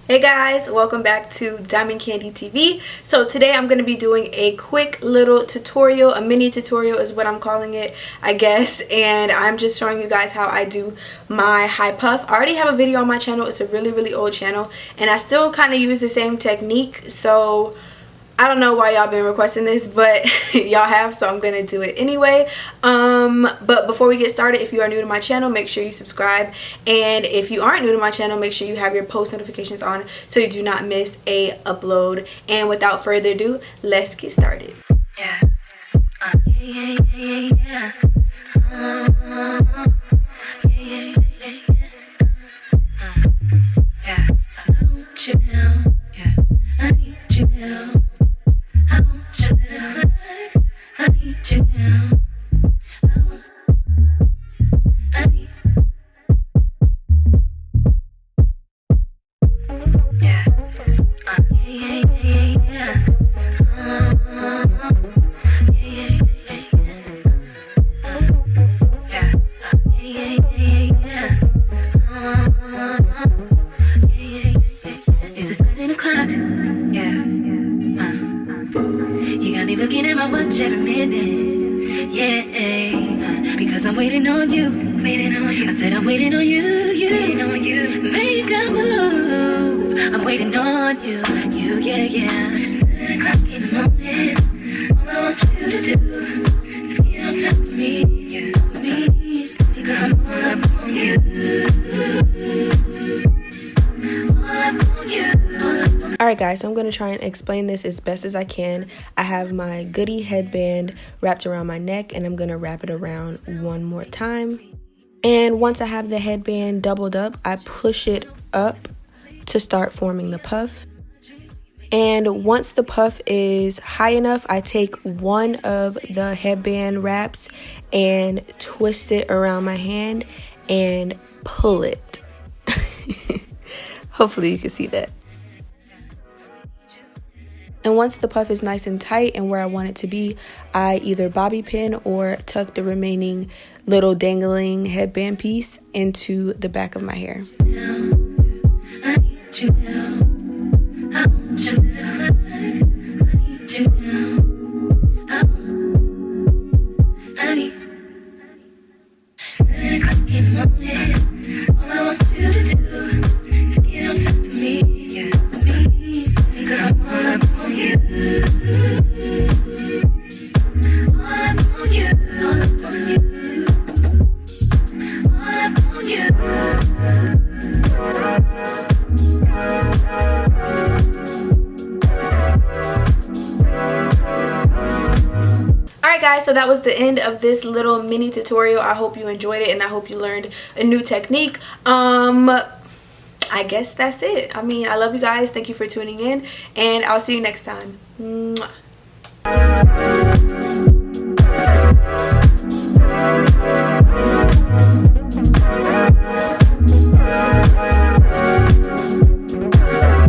Hey guys, welcome back to Diamond Candy TV. So today I'm going to be doing a quick little tutorial, a mini tutorial is what I'm calling it, I guess, and I'm just showing you guys how I do my high puff. I already have a video on my channel. It's a really old channel and I still kind of use the same technique, so I don't know why y'all been requesting this, but y'all have, so I'm gonna do it anyway. But before we get started, if you are new to my channel, make sure you subscribe, and if you aren't new to my channel, make sure you have your post notifications on so you do not miss a upload. And without further ado, let's get started. Yeah. I need you now. I want you now. I need you now. I need. Yeah. Yeah. It's 7 o'clock. Yeah. You got me looking at my watch every minute. Yeah. Because I'm waiting on you. I said I'm waiting on you. Make a move. I'm waiting on you. Yeah. 7 o'clock in the morning. All I want you to do is get on top of me. Because I'm all up on you. Alright guys, so I'm going to try and explain this as best as I can. I have my goodie headband wrapped around my neck and I'm going to wrap it around one more time. And once I have the headband doubled up, I push it up to start forming the puff. And once the puff is high enough, I take one of the headband wraps and twist it around my hand and pull it. Hopefully you can see that. And once the puff is nice and tight and where I want it to be, I either bobby pin or tuck the remaining little dangling headband piece into the back of my hair. I need you now. I want you now. I need you now. I need 7 o'clock in the morning. All I want you to do is get on top of me. Because I'm all up on you. All up on you. All up on you. All up on you. Alright guys, so that was the end of this little mini tutorial. I hope you enjoyed it and I hope you learned a new technique. I guess that's it. I mean, I love you guys. Thank you for tuning in and I'll see you next time. Mwah.